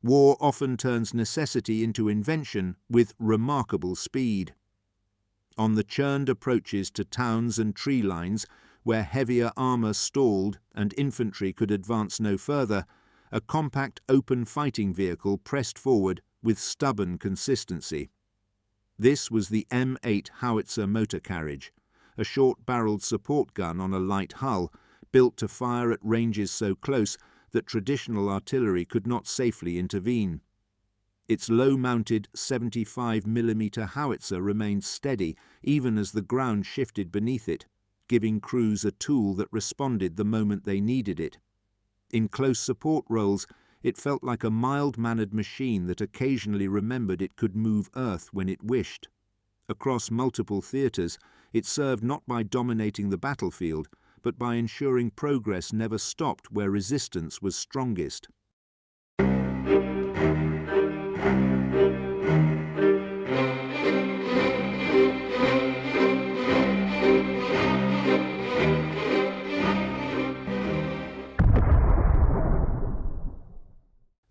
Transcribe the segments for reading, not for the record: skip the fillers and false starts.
War often turns necessity into invention with remarkable speed. On the churned approaches to towns and tree lines, where heavier armour stalled and infantry could advance no further, a compact open fighting vehicle pressed forward with stubborn consistency. This was the M8 Howitzer Motor Carriage, a short-barreled support gun on a light hull, built to fire at ranges so close that traditional artillery could not safely intervene. Its low-mounted 75mm howitzer remained steady even as the ground shifted beneath it, giving crews a tool that responded the moment they needed it. In close support roles, it felt like a mild-mannered machine that occasionally remembered it could move Earth when it wished. Across multiple theatres, it served not by dominating the battlefield, but by ensuring progress never stopped where resistance was strongest.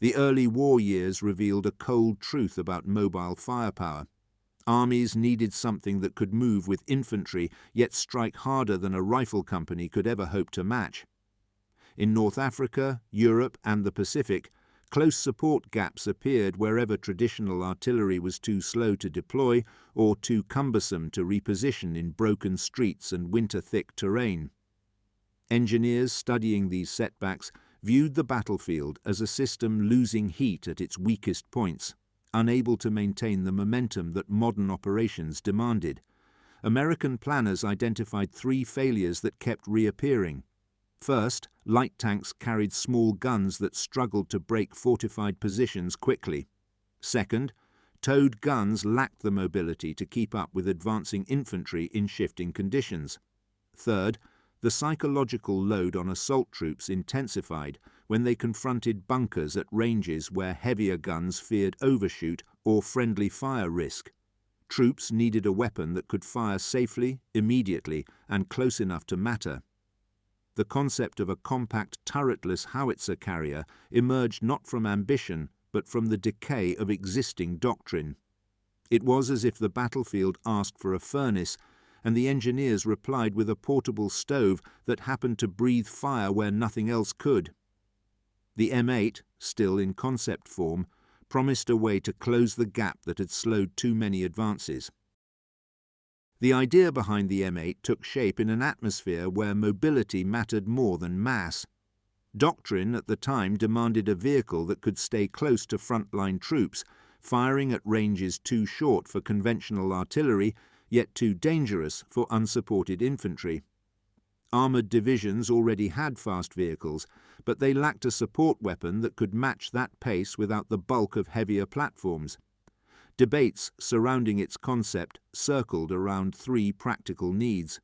The early war years revealed a cold truth about mobile firepower. Armies needed something that could move with infantry, yet strike harder than a rifle company could ever hope to match. In North Africa, Europe, and the Pacific, close support gaps appeared wherever traditional artillery was too slow to deploy or too cumbersome to reposition in broken streets and winter-thick terrain. Engineers studying these setbacks viewed the battlefield as a system losing heat at its weakest points, unable to maintain the momentum that modern operations demanded. American planners identified three failures that kept reappearing. First, light tanks carried small guns that struggled to break fortified positions quickly. Second, towed guns lacked the mobility to keep up with advancing infantry in shifting conditions. Third, the psychological load on assault troops intensified when they confronted bunkers at ranges where heavier guns feared overshoot or friendly fire risk. Troops needed a weapon that could fire safely, immediately, and close enough to matter. The concept of a compact turretless howitzer carrier emerged not from ambition, but from the decay of existing doctrine. It was as if the battlefield asked for a furnace, and the engineers replied with a portable stove that happened to breathe fire where nothing else could. The M8, still in concept form, promised a way to close the gap that had slowed too many advances. The idea behind the M8 took shape in an atmosphere where mobility mattered more than mass. Doctrine at the time demanded a vehicle that could stay close to frontline troops, firing at ranges too short for conventional artillery, yet too dangerous for unsupported infantry. Armoured divisions already had fast vehicles, but they lacked a support weapon that could match that pace without the bulk of heavier platforms. Debates surrounding its concept circled around three practical needs.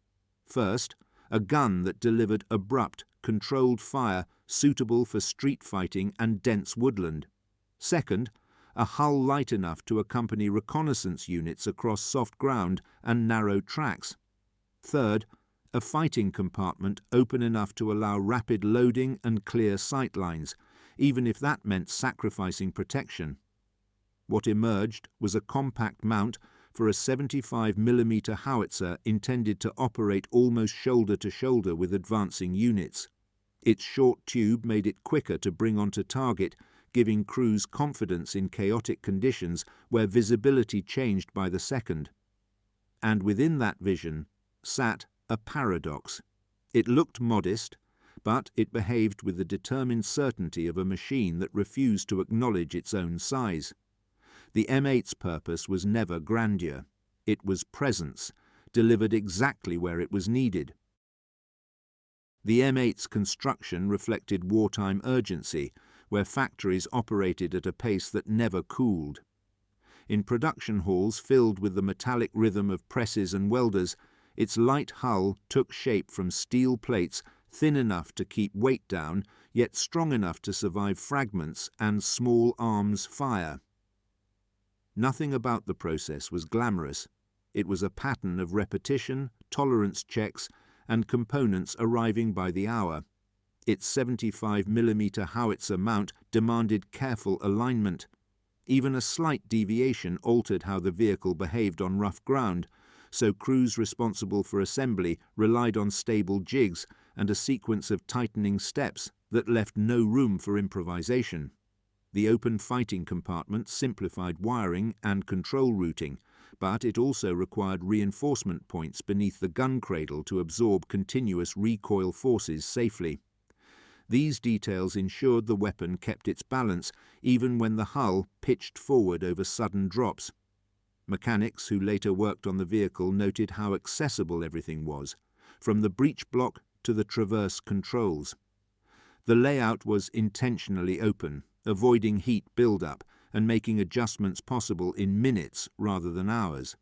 First, a gun that delivered abrupt, controlled fire suitable for street fighting and dense woodland. Second, a hull light enough to accompany reconnaissance units across soft ground and narrow tracks. Third, a fighting compartment open enough to allow rapid loading and clear sight lines, even if that meant sacrificing protection. What emerged was a compact mount for a 75mm howitzer intended to operate almost shoulder to shoulder with advancing units. Its short tube made it quicker to bring onto target, giving crews confidence in chaotic conditions where visibility changed by the second. And within that vision sat a paradox. It looked modest, but it behaved with the determined certainty of a machine that refused to acknowledge its own size. The M8's purpose was never grandeur. It was presence, delivered exactly where it was needed. The M8's construction reflected wartime urgency, where factories operated at a pace that never cooled. In production halls filled with the metallic rhythm of presses and welders, its light hull took shape from steel plates thin enough to keep weight down, yet strong enough to survive fragments and small arms fire. Nothing about the process was glamorous. It was a pattern of repetition, tolerance checks, and components arriving by the hour. Its 75mm howitzer mount demanded careful alignment. Even a slight deviation altered how the vehicle behaved on rough ground, so crews responsible for assembly relied on stable jigs and a sequence of tightening steps that left no room for improvisation. The open fighting compartment simplified wiring and control routing, but it also required reinforcement points beneath the gun cradle to absorb continuous recoil forces safely. These details ensured the weapon kept its balance even when the hull pitched forward over sudden drops. Mechanics who later worked on the vehicle noted how accessible everything was, from the breech block to the traverse controls. The layout was intentionally open, avoiding heat build-up and making adjustments possible in minutes rather than hours.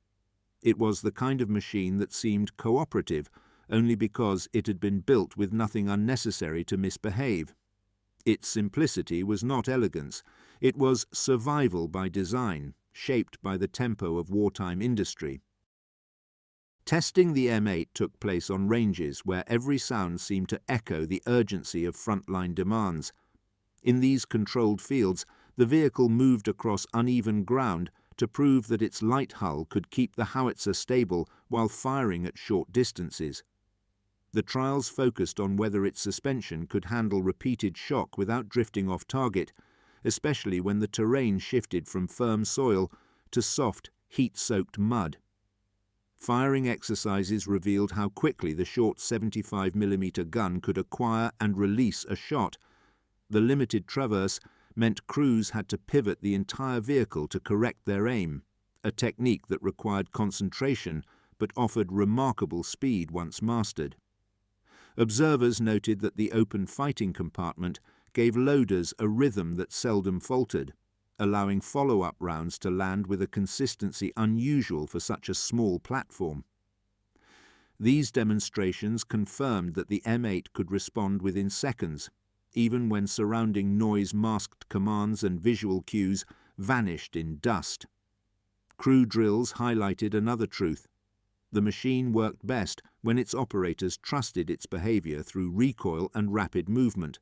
It was the kind of machine that seemed cooperative only because it had been built with nothing unnecessary to misbehave. Its simplicity was not elegance, it was survival by design, shaped by the tempo of wartime industry. Testing the M8 took place on ranges where every sound seemed to echo the urgency of frontline demands. In these controlled fields, the vehicle moved across uneven ground to prove that its light hull could keep the howitzer stable while firing at short distances. The trials focused on whether its suspension could handle repeated shock without drifting off target, especially when the terrain shifted from firm soil to soft, heat-soaked mud. Firing exercises revealed how quickly the short 75mm gun could acquire and release a shot. The limited traverse meant crews had to pivot the entire vehicle to correct their aim, a technique that required concentration but offered remarkable speed once mastered. Observers noted that the open fighting compartment gave loaders a rhythm that seldom faltered, allowing follow-up rounds to land with a consistency unusual for such a small platform. These demonstrations confirmed that the M8 could respond within seconds, even when surrounding noise-masked commands and visual cues vanished in dust. Crew drills highlighted another truth. The machine worked best when its operators trusted its behavior through recoil and rapid movement.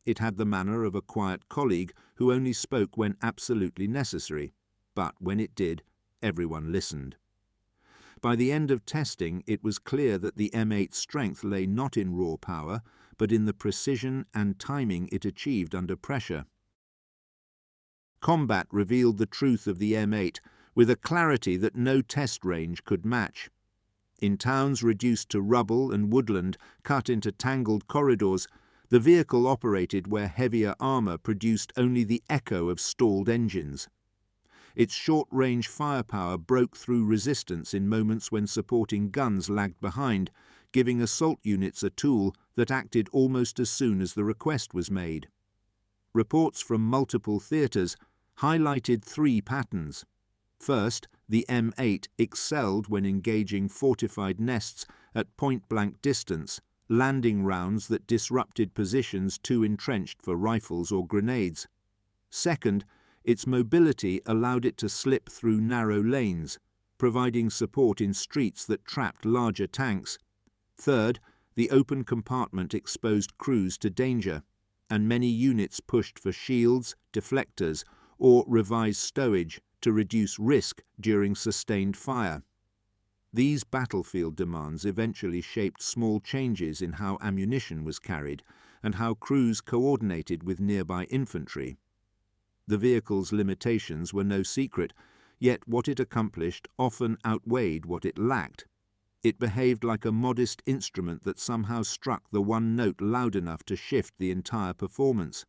It had the manner of a quiet colleague who only spoke when absolutely necessary, but when it did, everyone listened. By the end of testing, it was clear that the M8's strength lay not in raw power, but in the precision and timing it achieved under pressure. Combat revealed the truth of the M8 with a clarity that no test range could match. In towns reduced to rubble and woodland cut into tangled corridors, the vehicle operated where heavier armour produced only the echo of stalled engines. Its short-range firepower broke through resistance in moments when supporting guns lagged behind, giving assault units a tool that acted almost as soon as the request was made. Reports from multiple theatres highlighted three patterns. First, the M8 excelled when engaging fortified nests at point-blank distance, landing rounds that disrupted positions too entrenched for rifles or grenades. Second, its mobility allowed it to slip through narrow lanes, providing support in streets that trapped larger tanks. Third, the open compartment exposed crews to danger, and many units pushed for shields, deflectors, or revised stowage to reduce risk during sustained fire. These battlefield demands eventually shaped small changes in how ammunition was carried and how crews coordinated with nearby infantry. The vehicle's limitations were no secret, yet what it accomplished often outweighed what it lacked. It behaved like a modest instrument that somehow struck the one note loud enough to shift the entire performance.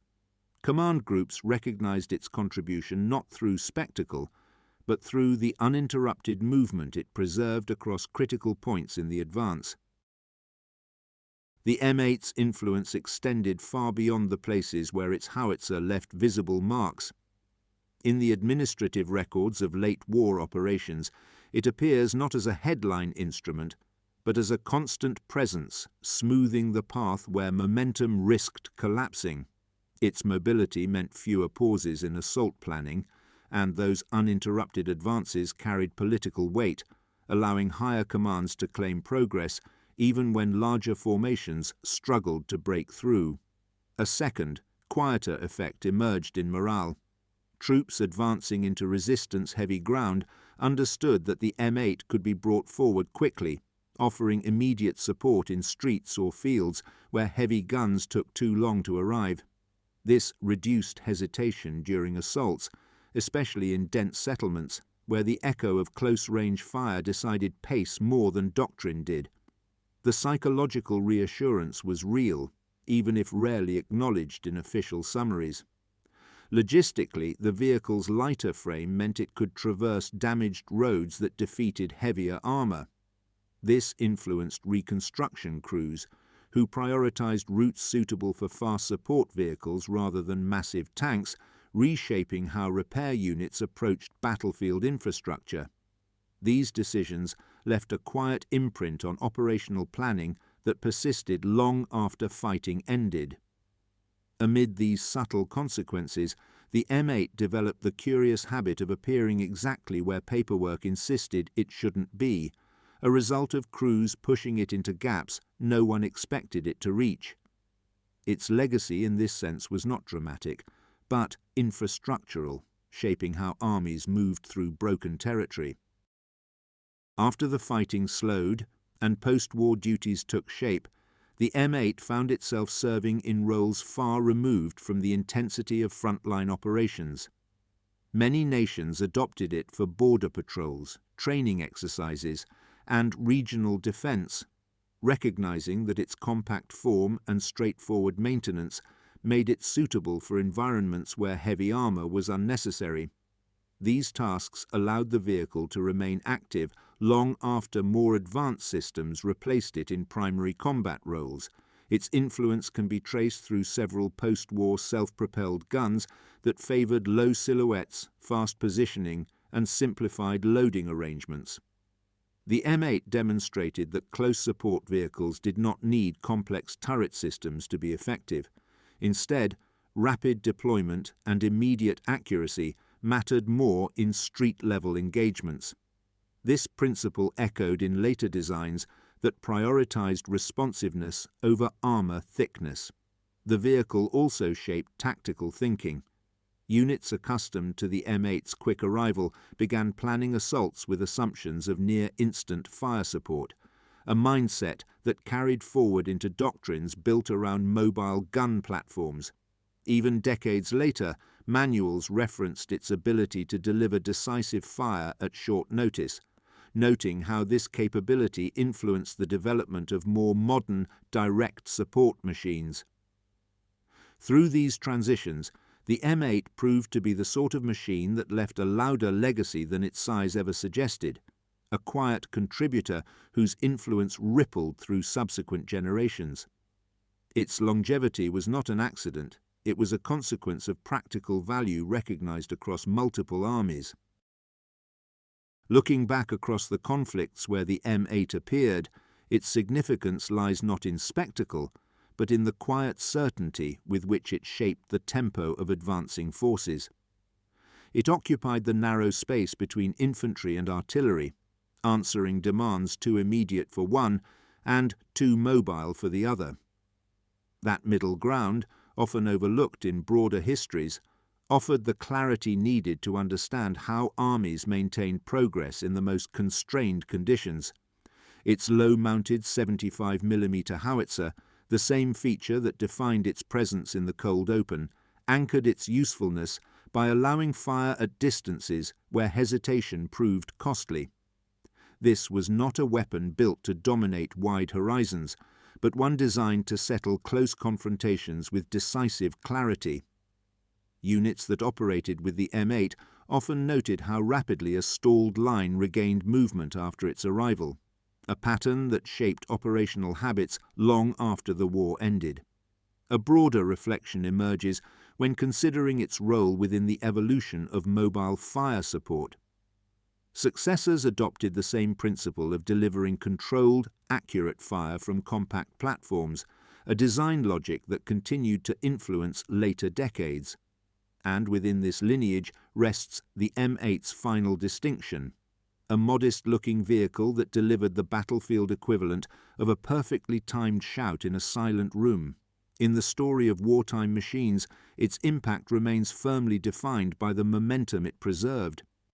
Command groups recognized its contribution not through spectacle, but through the uninterrupted movement it preserved across critical points in the advance. The M8's influence extended far beyond the places where its howitzer left visible marks. In the administrative records of late war operations, it appears not as a headline instrument, but as a constant presence, smoothing the path where momentum risked collapsing. Its mobility meant fewer pauses in assault planning, and those uninterrupted advances carried political weight, allowing higher commands to claim progress even when larger formations struggled to break through. A second, quieter effect emerged in morale. Troops advancing into resistance-heavy ground understood that the M8 could be brought forward quickly, offering immediate support in streets or fields where heavy guns took too long to arrive. This reduced hesitation during assaults, especially in dense settlements, where the echo of close-range fire decided pace more than doctrine did. The psychological reassurance was real, even if rarely acknowledged in official summaries. Logistically, the vehicle's lighter frame meant it could traverse damaged roads that defeated heavier armour. This influenced reconstruction crews, who prioritized routes suitable for fast support vehicles rather than massive tanks, reshaping how repair units approached battlefield infrastructure. These decisions left a quiet imprint on operational planning that persisted long after fighting ended. Amid these subtle consequences, the M8 developed the curious habit of appearing exactly where paperwork insisted it shouldn't be, a result of crews pushing it into gaps no one expected it to reach. Its legacy in this sense was not dramatic, but infrastructural, shaping how armies moved through broken territory. After the fighting slowed and post-war duties took shape, the M8 found itself serving in roles far removed from the intensity of frontline operations. Many nations adopted it for border patrols, training exercises, and regional defense, recognizing that its compact form and straightforward maintenance made it suitable for environments where heavy armor was unnecessary. These tasks allowed the vehicle to remain active long after more advanced systems replaced it in primary combat roles. Its influence can be traced through several post-war self-propelled guns that favored low silhouettes, fast positioning, and simplified loading arrangements. The M8 demonstrated that close support vehicles did not need complex turret systems to be effective. Instead, rapid deployment and immediate accuracy mattered more in street-level engagements. This principle echoed in later designs that prioritized responsiveness over armor thickness. The vehicle also shaped tactical thinking. Units accustomed to the M8's quick arrival began planning assaults with assumptions of near-instant fire support, a mindset that carried forward into doctrines built around mobile gun platforms. Even decades later, manuals referenced its ability to deliver decisive fire at short notice, noting how this capability influenced the development of more modern direct support machines. Through these transitions, the M8 proved to be the sort of machine that left a louder legacy than its size ever suggested, a quiet contributor whose influence rippled through subsequent generations. Its longevity was not an accident. It was a consequence of practical value recognized across multiple armies. Looking back across the conflicts where the M8 appeared, its significance lies not in spectacle, but in the quiet certainty with which it shaped the tempo of advancing forces. It occupied the narrow space between infantry and artillery, answering demands too immediate for one and too mobile for the other. That middle ground, often overlooked in broader histories, offered the clarity needed to understand how armies maintained progress in the most constrained conditions. Its low-mounted 75mm howitzer, the same feature that defined its presence in the cold open, anchored its usefulness by allowing fire at distances where hesitation proved costly. This was not a weapon built to dominate wide horizons, but one designed to settle close confrontations with decisive clarity. Units that operated with the M8 often noted how rapidly a stalled line regained movement after its arrival, a pattern that shaped operational habits long after the war ended. A broader reflection emerges when considering its role within the evolution of mobile fire support. Successors adopted the same principle of delivering controlled, accurate fire from compact platforms, a design logic that continued to influence later decades. And within this lineage rests the M8's final distinction, a modest-looking vehicle that delivered the battlefield equivalent of a perfectly timed shout in a silent room. In the story of wartime machines, its impact remains firmly defined by the momentum it preserved.